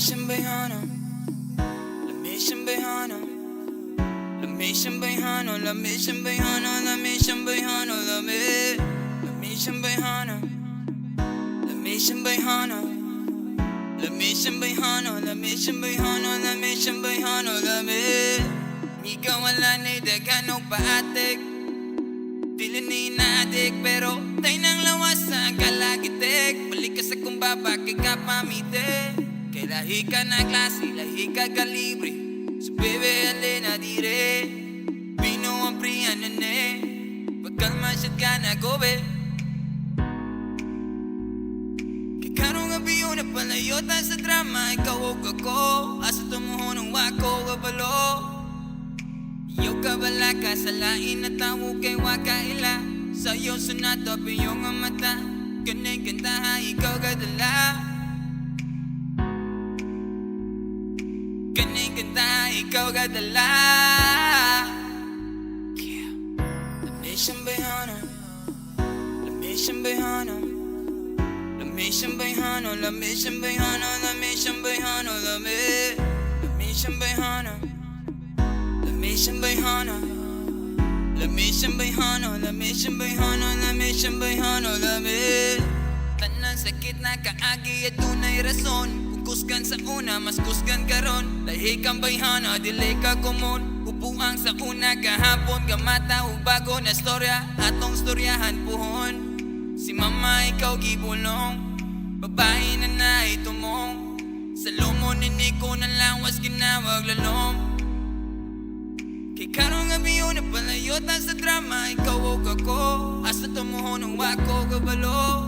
Lamisang bayhana, lamisang bayhana, lamisang bayhana, lamisang bayhana, lamisang bayhana, lamisang bayhana, lamisang bayhana, lamisang bayhana, lamisang bayhana, lamisang bayhana, ikaw wala na'y dagan o paatik, dili ni naadik, pero tay nang lawas sa kalagitik. Balik ka sa kumbaba kay kapamite, kay lahi ka na klase, lahi ka kalibre. So bebe alena dire, Pino ang priyan nene, pagkalma siya't ka na gobe. Kay karong abiyo na palayo ta sa drama, ikaw o ako, asa tumuho ng wako kabalo. Iyo ka bala ka sa lain na tawo kay wakaila, sa'yo sunatop iyong mata, ganay ganda ikaw kadala. Ganay ganda ikaw kadala. Lamisang bayhana, lamisang bayhana, lamisang bayhana, lamisang bayhana, lamisang bayhana, lamisang bayhana, lamisang bayhana, lamisang bayhana, lamisang bayhana, lamisang bayhana, tanang sakit na kaagi at tunay rason. Kusgan sa una, mas kusgan karon. Lahi kang bayhana, dili ka kumon. Upuang sa una kahapon, gamata o bago na storya, atong storyahan puhon. Si mama ikaw gibulong, babae na naitumong. Sa lumon nini ko na lawas ginawag lalong. Kay karong abiyo na palayo ta sa drama, ikaw o ako, asa tumuho ng wako kabalo.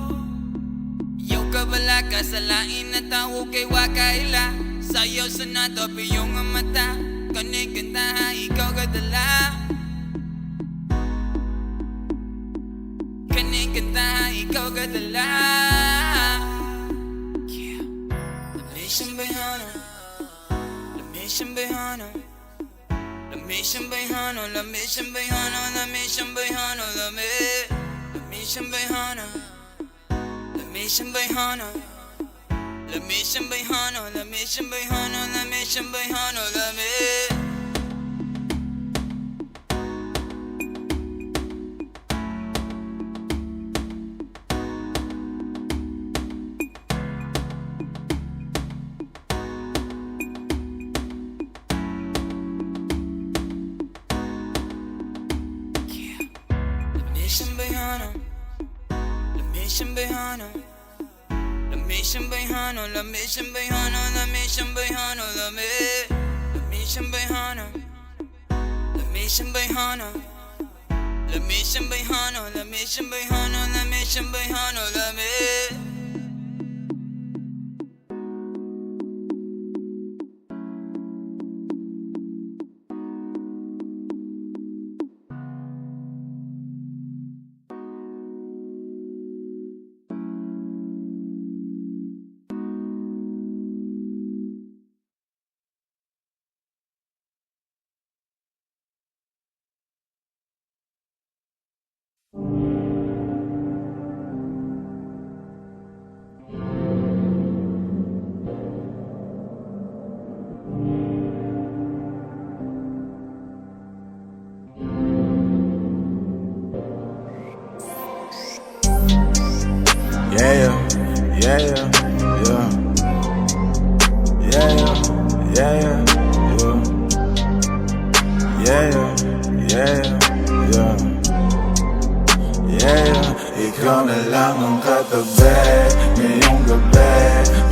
Iyo ka bala ka sa lain na tawo kay wakaila, sa'yo sunatop iyong mata, kanay ganda ikaw kadala. Kanay ganda ikaw kadala. Lamisang bayhana, lamisang bayhana, lamisang bayhana, lamisang bayhana, lamisang bayhana, lamisang bayhana, lamisang bayhana, lamisang bayhana, lamisang bayhana, lamisang bayhana, lamisang bayhana, lamisang bayhana, lamisang bayhana, lamisang bayhana, lamisang bayhana, lamisang bayhana, lamisang bayhana, lamisang bayhana, lamisang bayhana, lamisang bayhana, Yeah, yeah, yeah, yeah, yeah, yeah, yeah, yeah. Ikaw na lang ang katabi ngayong gabi,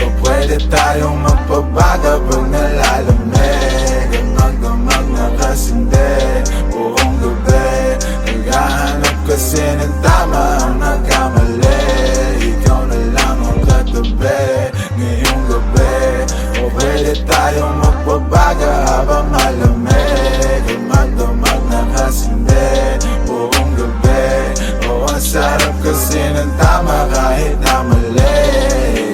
o pwede tayong magpabaga pag nalalamig. Ang magdamag na kasindi buong gabi, naghahanap kasi ng tama ang nagkamali. Ikaw na lang ang katabi ngayong gabi, o pwede tayong magpabaga habang malamig. Ang magdamag na kasindi buong gabi, o ang sarap kasi ng tama kahit na mali.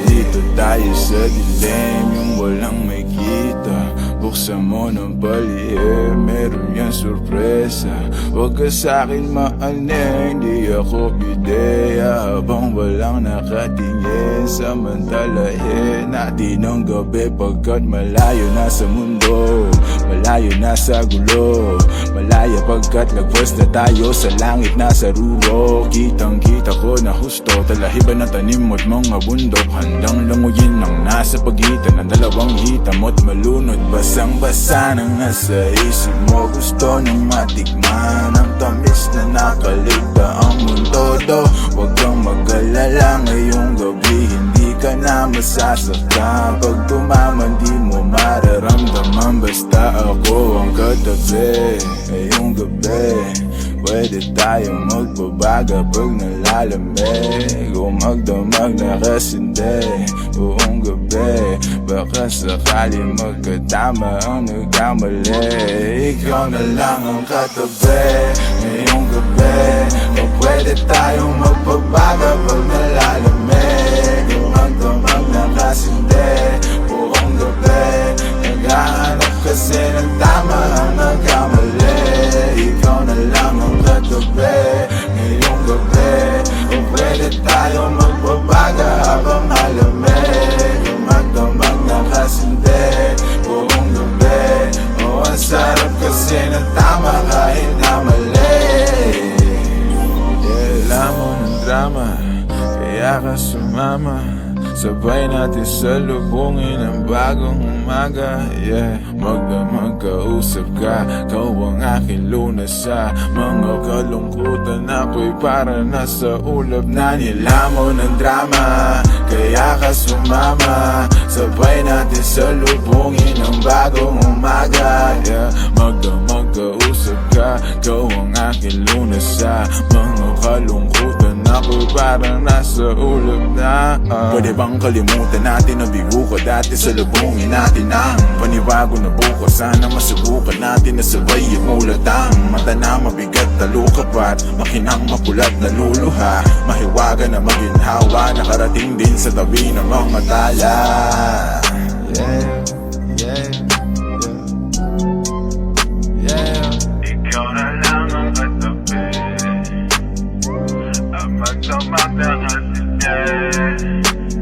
Dito tayo sa dilim, yung walang may kita. Buksan mo ng palihim, meron yan sorpresa. Huwag ka sa'kin maaning, di ako ideya. Habang walang nakatingin, samantalahin natin ang gabi. Pagkat malayo na sa mundo, malayo na sa gulo, malaya pagkat lagpas na tayo sa langit na sa ruro. Kitang kita ko na husto, talahiban ng tanim at mga bundok. Handang languyin ang nasa pagitan ng dalawang hitam at malunod. Basang basa nang nasa isip mo, gusto nang matikman ang tamis na nakaligta ang mundo do. Huwag kang mag-alala ngayong gabi, hindi ka na masasaktan. Pag tumaman di mo mararamdaman, basta ako ang katabi. Ngayong gabi, pwede tayong magbabaga pag nalalamig, o magdamag na kasindi buong gabi. Baka sakali magkatama ang nagkamali. Ikaw na lang ang katabi ngayong gabi, o pwede tayong magbabaga pag nalalamig, o magdamag na kasindi buong gabi. Naghahanap kasi ng tama ang nagkamali. Ikaw na lang ang katabi ngayong gabi, o pwede tayong magbabaga habang malamig, o magdamag na kasindi buong gabi. O ang sarap kasi ng tama kahit na mali. Alam mo ng drama, kaya ka sumama. Sabay natin salubungin ang bagong umaga. Yeah, magdamag kausap ka, kau ang aking lunas sa mga kalungkutan. Ako'y para nasa ulap na nilamon ng drama, kaya ka sumama. Sabay natin salubungin ang bagong umaga. Yeah, magdamag kausap ka, kau ang aking lunas sa mga kalungkutan. Ako'y para nasa ulap na Pwede bang kalimutan natin na bigo ko dati? Salubungin natin ang panibago na bukas. Sana masubukan natin na sabay at mulatang mata na mabigat na lukapat, makinang mapulat na luluha, mahiwaga na maginhawa, nakarating din sa tabi ng mga tala. Yeah, yeah, yeah, yeah. Ikaw na lang ang katabi, ang magdamag na kasindi.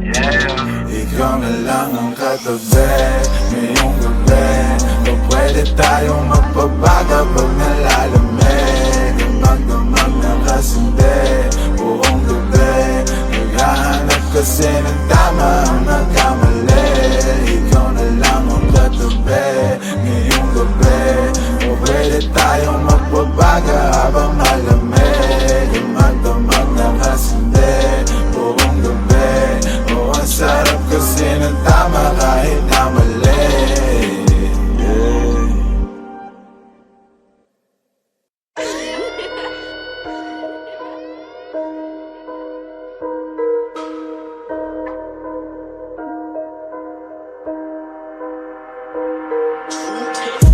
Yeah. Ikaw na lang ang katabi ngayong gabi, o pwede tayong magbabaga pag nalalamig, o magdamag na kasindi buong gabi. Naghahanap kasi ng tama ang nagkamali. Ikaw na lang ang katabi ngayong gabi, o pwede tayong magbabaga habang malamig, o magdamag na kasindi buong gabi. O ang sarap kasi ng tama kahit na mali. Yeah.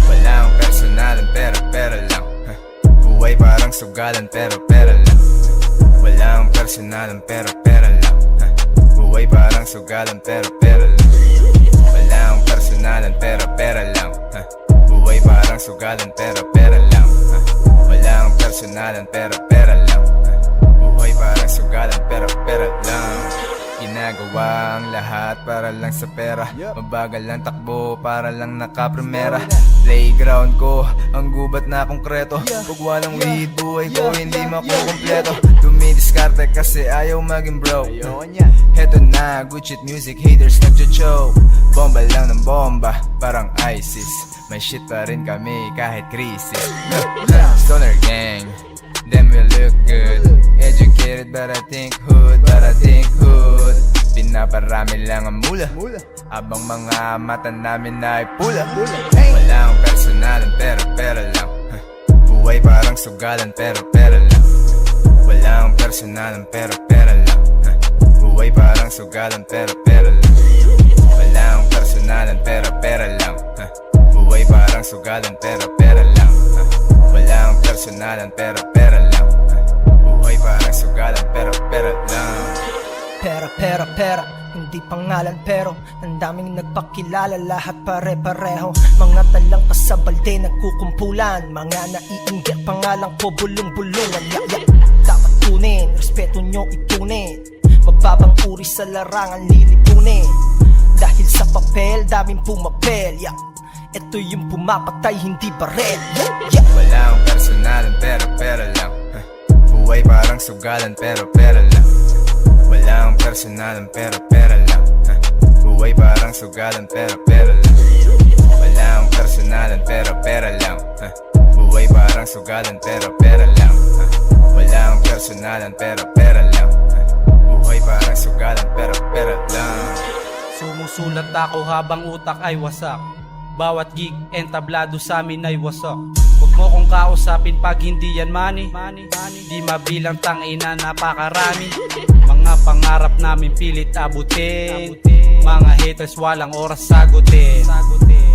Wala akong personalan pero pera lang. Buhay parang sugalan pero pera lang. Wala akong personalan pero pera lang. Buhay parang sugalan pero pera lang. Wala akong personalan pero pera lang. Buhay parang sugalan pero pera lang. Wala akong personalan pero pera lang. Buhay parang sugalan pero pera lang. Ginagawa ang lahat para lang sa pera. Mabagal lang takbo para lang nakaprimera. Playground ko, ang gubat na konkreto. Pag walang weed, buhay ko hindi makukumpleto. Dumidiskarte kasi ayaw maging broke. Heto na, Gucci music, haters nagjo-choke. Bomba lang ng bomba, parang ISIS. May shit pa rin kami kahit krisis. Stoner gang, then we look good. Educated but I think hood, but I think hood. Pinaparami lang ang mula, abang mga mata namin ay pula. Wala akong personalan pero pera lang. Buhay parang sugalan pero pera lang. Wala akong personalan pero pera lang. Buhay parang sugalan pero pera lang. Wala akong personalan pero pera lang. Buhay parang sugalan pero pera lang. Wala akong personalan pero pera lang. Buhay parang sugalan pero pera lang. Pera, pera, pera, Hindi pangalan pero ang daming nagpakilala, lahat pare-pareho. Mga talang pasabalde nagkukumpulan, mga naiinggit pangalan ko bulong-bulungan. Dapat kunin, respeto nyo itunin, magbabang uri sa larangan lilipunin. Dahil sa papel, daming pumapel. Ito yung pumapatay, hindi barel. Wala akong personalan pero pera lang. Buhay parang sugalan pero pera lang. Wala akong personalan pero pera lang. Buhay parang sugalan pero pera lang. Wala akong personalan pero pera lang. Buhay parang sugalan pero pera lang. Wala akong personalan pero pera lang. Buhay parang sugalan pero pera lang. Sumusulat ako habang utak ay wasak. Bawat gig entablado sa amin ay wasak. Huwag mo kong kausapin pag hindi yan money. Di mabilang tangina napakarami. Mga pangarap namin pilit abutin. Mga haters walang oras sagutin.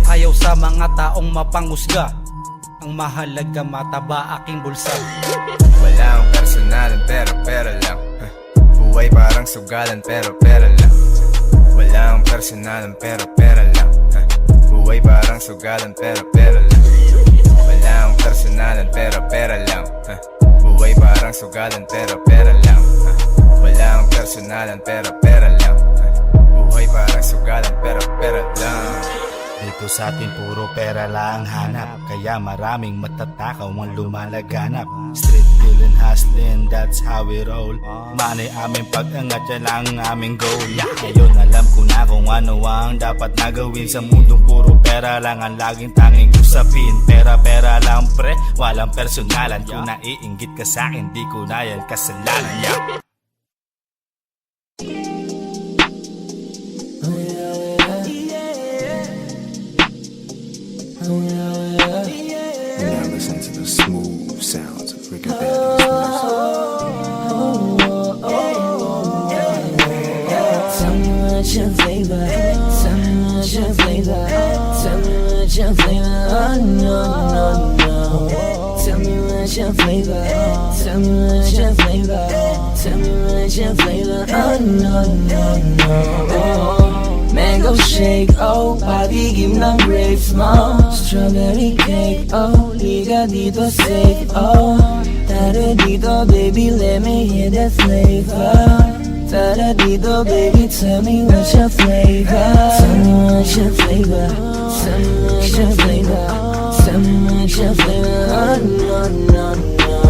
Ayaw sa mga taong mapanghusga. Ang mahalaga mataba aking bulsa. Wala akong personalan pero pera lang. Buhay parang sugalan pero pera lang. Wala akong personalan pero pera lang. Buhay parang sugalan pero pera lang. Wala akong personalan pero pera lang. Buhay parang sugalan pero pera lang. Wala akong personalan pero pera lang. Buhay parang sugalan pero pera lang. Dito sa atin puro pera lang hanap, kaya maraming matatakaw ang lumalaganap. Street dealin, hustling, that's how we roll. Money aming pag-angat, yan lang ang aming goal. Ngayon alam ko na kung ano ang dapat na gawin. Sa mundong puro pera lang ang laging tanging usapin. Pera lang pre, walang personalan. Kung naiinggit ka sa'kin, di ko na yan kasalanan. Now listen to the smooth sounds of Ricky Bell. Tell me what's your flavor. Tell me what's your flavor. Tell me what's your flavor. Oh no, no, no. Tell me what's your flavor. Tell me what's your flavor. Tell me what's your flavor. Oh no, no, no. Mango shake, oh, patigim ng grapes mo. Strawberry cake, oh, liga dito safe, oh. Tara dito, baby, let me hear the flavor. Tara dito, baby, tell me what's your flavor. Tell me what's your flavor. Tell me what's your flavor. Tell me what's your flavor. Oh, no, no, no.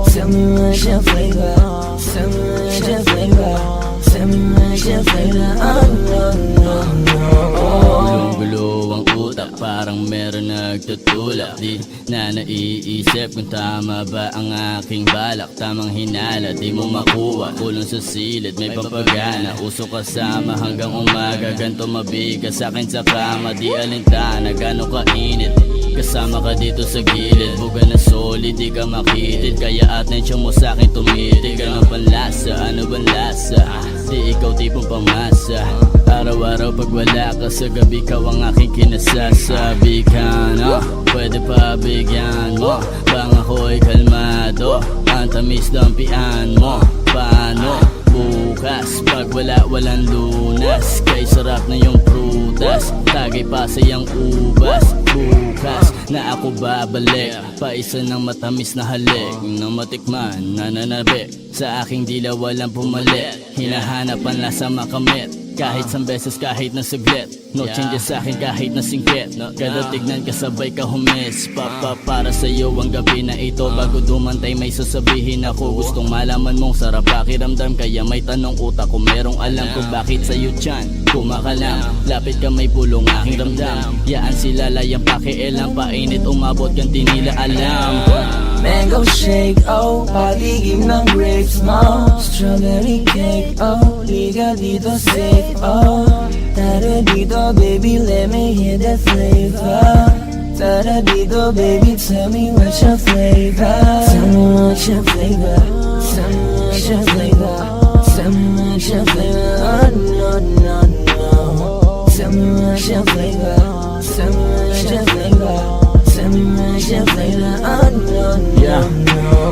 Tell me what's your flavor. Tell me what's your flavor. Tell me what's your flavor. Oh, no, no, no. Gulong-gulo ang utak, parang meron nagtutulak. Di na naiisip kung tama ba ang aking balak. Tamang hinala, di mo makuha. Kulong sa silid, may papagana. Uso kasama hanggang umaga. Ganto mabigas sa'kin sa kama. Di alintana, gano'ng kainit. Kasama ka dito sa gilid. Buga na solid, di ka makitid. Kaya atensyon mo sa'kin tumitig. Ano bang lasa? Ano bang lasa? Di ikaw tipong pamasa. Araw-araw pag wala ka sa gabi, ikaw ang aking kinasasabi ka na. Pwede pa bigyan mo, bang ako'y kalmado. Ang tamis dampian mo, paano? Bukas, pag walang lunas. Kay sarap na yung prutas, tagay pa sayang ubas. Bukas, na ako babalik, paisa ng matamis na halik. Nang matikman, nananabik, sa aking dila walang pumalit. Hinahanap ang lasa makamit, kahit isang beses, kahit na saglit. No changes sa'kin kahit na singkit. Kada tignan kasabay ka humis. Para sa'yo ang gabi na ito. Bago dumantay may sasabihin ako. Gustong malaman mong sarap pakiramdam. Kaya may tanong utak ko merong alam kung bakit sa'yo dyan kumakalam. Lapit ka may pulong aking ramdam. Yaan sila layang pakialam. Painit umabot kang di nila alam. Mango shake, oh, patigim ng grapes mo. Strawberry cake, oh, liga dito safe, oh. Tara dito, baby, let me hear the flavor. Tara dito, baby, tell me what's your flavor. Tell me what's your flavor. Tell me what's your flavor. Tell me what's your flavor. Oh, no, no, no. Tell me what's your flavor. Tell me what's your flavor. Tell me what's your flavor. Oh, no, no,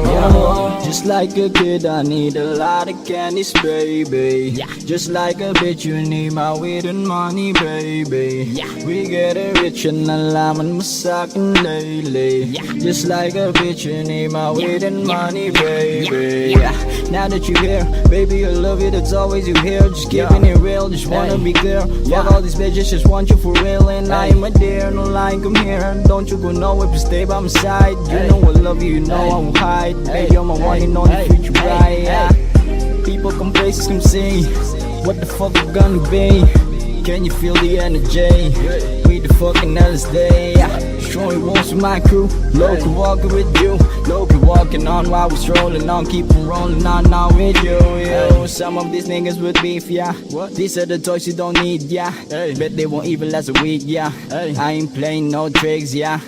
no. Just like a kid, I need a lot of candies, baby. Just like a bitch, you need my weed and money, baby. We get rich and nalaman mo sa'kin lately. Just like a bitch, you need my weed and money, baby. Now that you're here, baby, I love you, that's always you here. Just keeping it real, just wanna be clear. Fuck all these bitches, just want you for real. And I am a dear, no lying, come here. Don't you go nowhere, but stay by my side. You know I love you, you know I won't hide. Baby, you're my one and only future bride. People come places, come see what the fuck we gonna be. Can you feel the energy? We the fucking LSD. Showing walls with my crew. Local walking with you. Local walking on while we're strolling on. Keep on rolling on with you, yo. Some of these niggas with beef, yeah. These are the toys you don't need, yeah. Bet they won't even last a week, yeah. I ain't playing no tricks, yeah.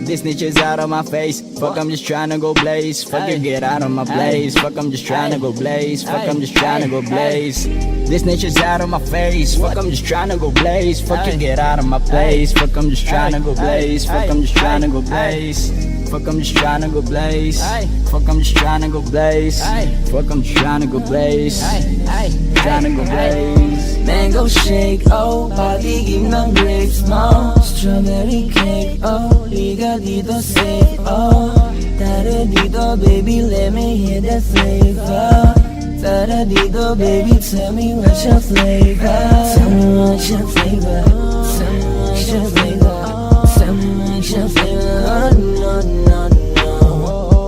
This snitch is out of my face. Fuck, I'm just tryna go blaze. Fuck you, get out of my place. Fuck, I'm just tryna go blaze. Fuck, I'm just tryna go blaze. This snitch is out of my face. Fuck, I'm just tryna go blaze. Fuck you, get out of my place. Fuck, I'm just tryna go blaze. Fuck, I'm just tryna go blaze. Fuck, I'm just tryna go blaze. Fuck, I'm just tryna go blaze. Fuck, I'm just tryna go blaze. Tryna go blaze. Mango shake, oh, paligim ng grapes mo. Strawberry cake, oh, liga dito safe, oh. Tara dito, baby, let me hear that flavor. Tara dito, baby, tell me what's your flavor. Tell me what's your flavor. Tell me what's your flavor. Tell me what's your flavor. Oh, no, no, no.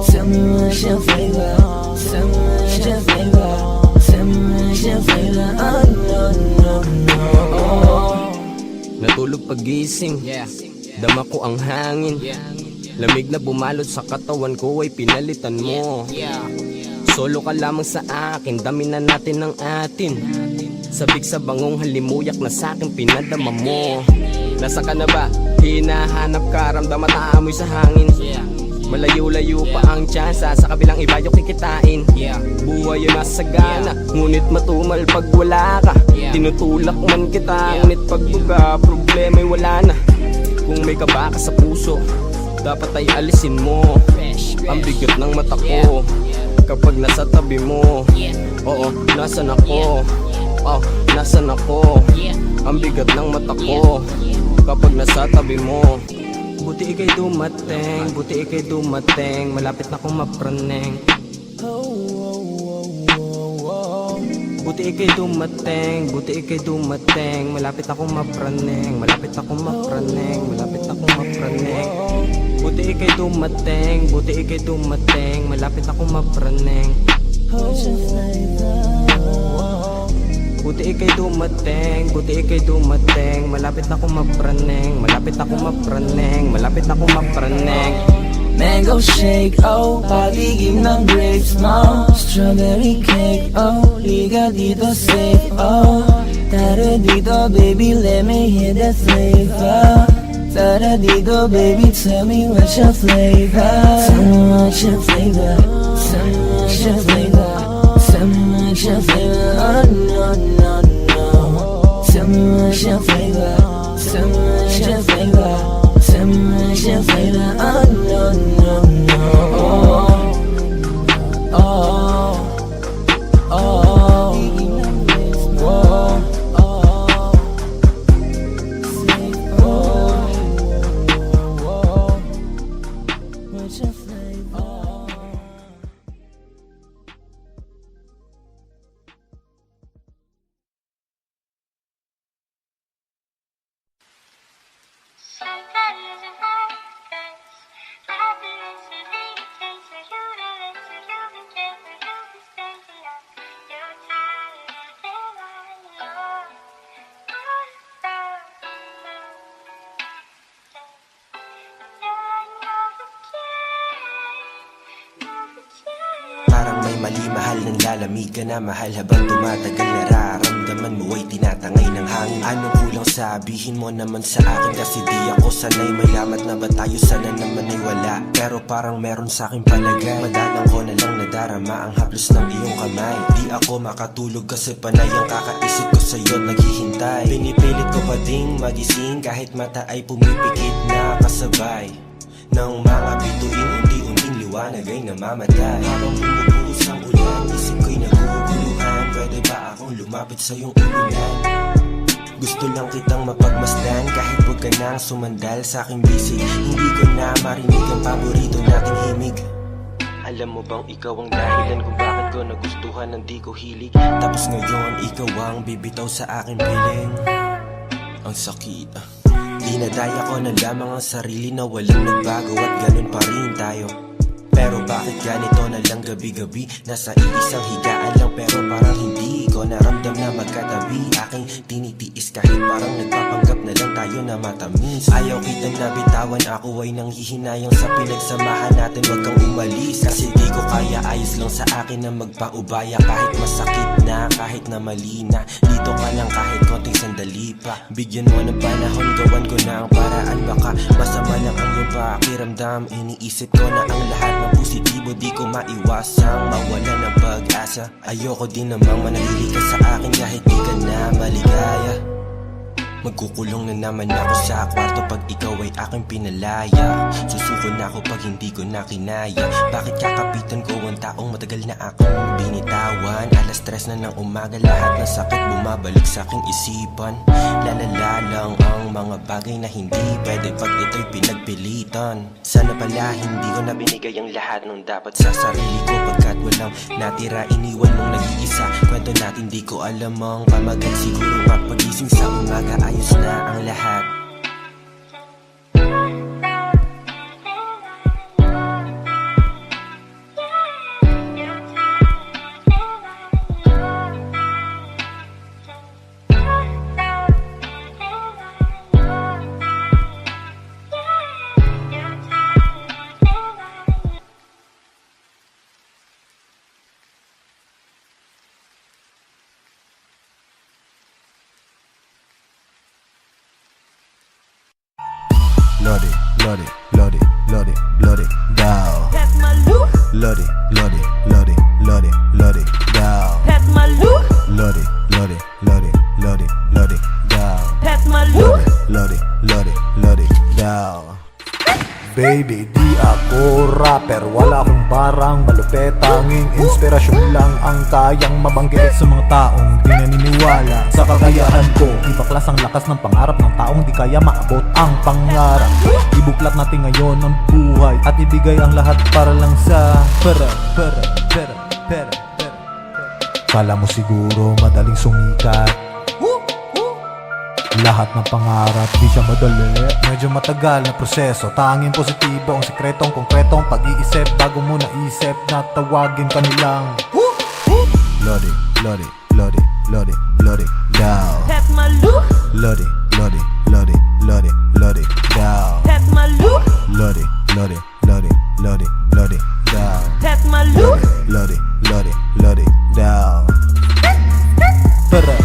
Tell me what's your flavor. Tell me what's your flavor. Tell me what's your flavor. Oh, no, no, no. Natulog pagising, dama ko ang hangin. Lamig na bumalot sa katawan ko ay pinalitan mo. Solo ka lamang sa akin, dami na natin ng atin. Sabik sa bangong halimuyak na sa'kin pinadama mo. Nasa ka na ba? Hinahanap ka, ramdam at aamoy sa hangin. Malayo-layo pa ang tsansa, sa kabilang ibayo kikitain. Buhay yun nasa gana, ngunit matumal pag wala ka. Tinutulak man kita, ngunit pagbuga, problema'y wala na. Kung may kaba ka sa puso, dapat ay alisin mo. Ang bigat ng mata ko kapag nasa tabi mo. Oo, nasan ako? Oh, nasan ako? Ang bigat ng mata ko kapag nasa tabi mo. Buti ika'y dumating, buti ika'y dumating. Malapit na akong mapraneng. Buti ika'y dumating, buti ika'y dumating. Malapit akong mapraneng, malapit akong mapraneng, malapit akong mapraneng. Buti ika'y dumating, buti ika'y dumating. Malapit akong mapraneng. Buti ika'y dumating, buti ika'y dumating. Malapit akong mapraneng, malapit akong mapraneng, malapit akong mapraneng. Mango shake, oh, paligim ng grapes mo. Strawberry cake, oh, liga dito safe, oh. Tara dito, baby, let me hear that flavor. Tara dito, baby, tell me what's your flavor. Tell me what's your flavor. Tell me what's your flavor. Tell me what's your flavor. Oh, no, no, no. Tell me what's your flavor. Tell me what's your flavor. Tell me what's your flavor. Oh, no, no, no. Oh, oh, oh, oh. What's your flavor? Parang may mali, mahal ng lalamig ka na mahal. Habang tumatagal nararamdaman mo ay tinatangay ng hangin. Anong kulang sabihin mo naman sa akin? Kasi di ako sanay, mayamat na ba tayo? Sana naman ay wala, pero parang meron sa aking palagay. Madalang ko na lang nadarama ang haplos ng iyong kamay. Di ako makatulog kasi panay ang kakaisip ko sa'yo naghihintay. Pinipilit ko pa ding magising kahit mata ay pumipikit na kasabay ng mga bituin unti-unting liwanag. liwanag ay namamatay. Habang bumubuhos ang ulan, isip ko'y naguguluhan. Pwede ba akong lumapit sa iyong ulunan? Gusto lang kitang mapagmasdan, kahit huwag ka nang sumandal sa aking bisig. Hindi ko na marinig ang paborito nating himig. Alam mo bang ikaw ang dahilan kung bakit ko nagustuhan ng di ko hilig? Tapos ngayon ikaw ang bibitaw sa aking piling. Ang sakit. Dinadaya ko na lamang ang sarili na walang nagbago at ganun pa rin tayo. Pero bakit ganito na lang gabi-gabi? Nasa iisang higaan lang pero parang hindi ko naramdam na magkatabi. Aking tinitiis kahit parang nagpapanggap na lang tayo na matamis. Ayaw kitang nabitawan, ako ay nanghihinayang sa pinagsamahan natin. Wag kang umalis kasi di ko kaya, ayos lang sa akin na magpaubaya. Kahit masakit na, kahit na mali na, dito ka lang kahit konting sandali pa. Bigyan mo ng panahon, gawan ko na ang paraan. Baka masama lang ang iyong pakiramdam. Iniisip ko na ang lahat ng positibo, di ko maiwasang mawala ng pag-asa. Ayoko din namang manahili ka sa akin kahit di ka na maligaya. Magkukulong na naman ako sa kwarto pag ikaw ay aking pinalaya. Susuko na ako pag hindi ko na kinaya. Bakit kakapitan ko ang taong matagal na akong binitawan? Alas 3 na ng umaga, lahat ng sakit bumabalik sa aking isipan. Lalala lang ang mga bagay na hindi pwede pag ito'y pinagpilitan. Sana pala hindi ko na binigay ang lahat ng dapat sa sarili ko. Pagkat walang natira, iniwan mong nag-iisa. Kwento natin di ko alam ang pamagat. Siguro mapagising sa umaga, ayos na ang lahat. Lodi, Lodi, Lodi, Lodi, Lodi, down. Lodi, Lodi, Lodi, Lodi, Lodi, down. Lodi, Lodi, Lodi, Lodi, Lodi, down. Lodi, Lodi, Lodi, down. Baby, di ako rapper, wala akong parang malupet. Tanging inspirasyon lang ang kayang mabanggit sa mga taong di naniniwala sa kakayahan ko. Ibaklas ang lakas ng pangarap ng taong di kaya maabot ang pangarap. Ibuklat natin ngayon ang buhay at ibigay ang lahat para lang sa pera. Kala mo siguro madaling sumikat, lahat ng pangarap di siya madali. Medyo matagal na proseso, tanging positibo ang sikretong konkretong pag-iisip. Bago mo naisip na tawagin ka nilang Lodi, Lodi, Lodi, Lodi, Lodi, down. Lodi, Lodi, Lodi, Lodi, Lodi, down. Lodi, Lodi, Lodi, Lodi, Lodi, down. Lodi, Lodi, Lodi, down. Pera.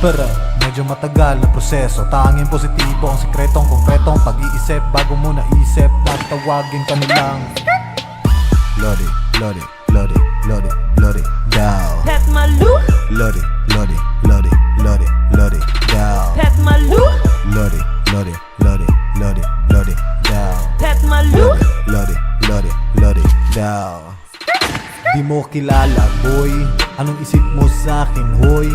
Pero medyo matagal na proseso, tanging positibo ang sikretong konkretong pag-iisip. Bago mo naisip na tawagin ka nilang Lodi, Lodi, Lodi, Lodi, Lodi, down. Lodi, Lodi, Lodi, Lodi, Lodi, down. Lodi, Lodi, Lodi, Lodi, Lodi, down. Lodi, Lodi, Lodi, down. Di mo kilala, boy, anong isip mo sa'kin, hoy?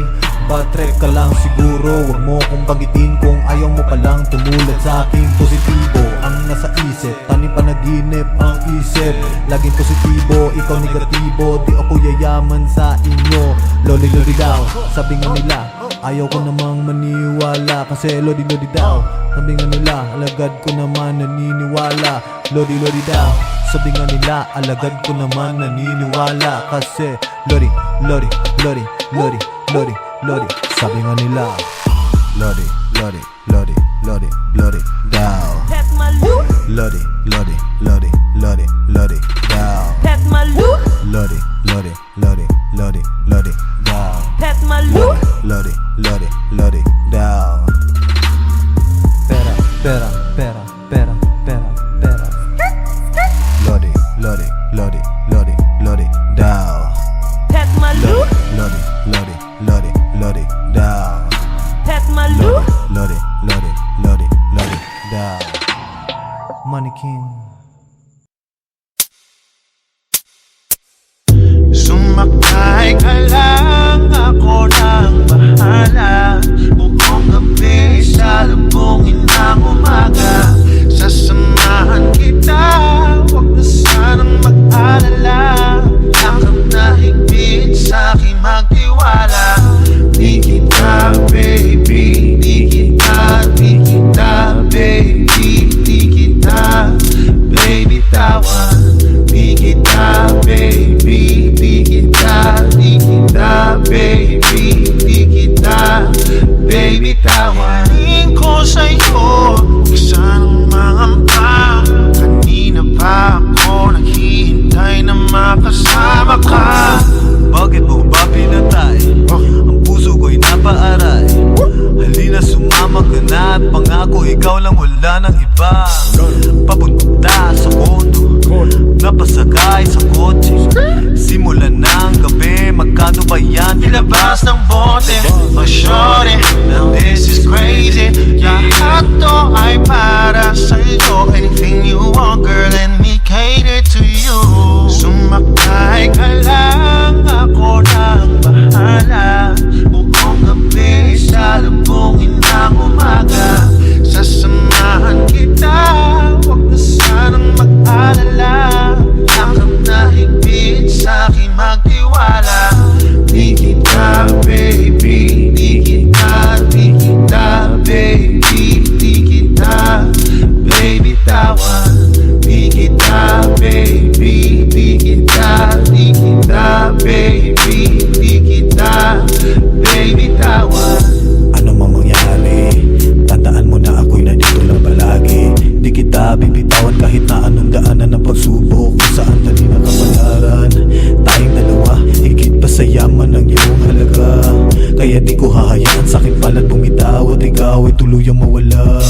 Bad trip ka lang siguro, huwag mo kong bagitin kung ayaw mo palang tumulad sa'king positibo ang nasa isip. Tanim panaginip ang isip, laging positibo, ikaw negatibo. Di ako yayaman sa inyo, lodi daw. Sabi nga nila, ayaw ko namang maniwala kasi lodi daw. Sabi nga nila, alagad ko naman naniniwala, lodi daw. Sabi nga nila, alagad ko naman naniniwala kasi Lodi, Lodi, Lodi, Lodi, Lodi, Lodi. Sabi nga nila, Lodi, Lodi, Lodi, Lodi, Lodi, down. Lodi, Lodi, Lodi, Lodi, Lodi, down. Lodi, Lodi, Lodi, Lodi, Lodi, down. Lodi, Lodi, Lodi, down. Pera, pera, pera, pera, pera, pera. Lodi, Lodi, Lodi, Lodi, Lodi, down. Lodi, Lodi, Lodi, Lodi, Lodi, down. Money King. Sumakay ka lang, ako nang bahala. Buong gabi sa lubungin ng umaga. Sasamahan kita, huwag na sanang mag-alala. Yakap na higpit sa'kin magtiwala. Di kita, baby, di kita, di kita, baby, di kita, baby, tawan. Di kita, baby, di kita, di kita, baby, di kita, baby, tawan. Tingin ko sa'yo, huwag sanang mangamba. Kanina pa ako naghihintay na makasama ka. Bakit mo ba pinatay? Ang puso ko'y napaaray. Halina sumama ka na at pangako ikaw lang, wala nang iba. Papunta sa kondo, napasakay sa kotse. Simulan ng gabi, magkano ba yan? Ilabas ng bote, oh shorty, this is crazy. Lahat to ay para sa'yo. Anything you want, girl, let me cater to you. Sumakay ka lang, ako nang bahala. Buong gabi sa lubungin ng umaga. Sasamahan kita, huwag na sanang mag-alala. Yakap na higpit sa'kin magtiwala. Di kita, baby, di kita, di kita, baby, di kita, baby, tawan. Di kita, baby, di kita, di kita, baby, di kita, baby, tawan. Ano mang mangyari, tandaan mo na ako'y nandito lang palagi. Di kita bibitawan kahit na anong daanan ng pagsubok, kung saan dali na kapalaran. Tayong dalawa, higit pa sa yaman ng iyong halaga. Kaya di ko hahayaan sa'kin pala't bumitaw at ikaw ay tuluyang mawala.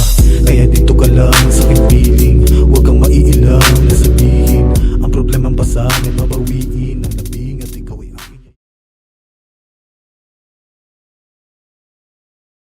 Kaya dito ka lang sa'king feeling, huwag kang maiilang na sabihin. Ang problemang basa ay babawiin.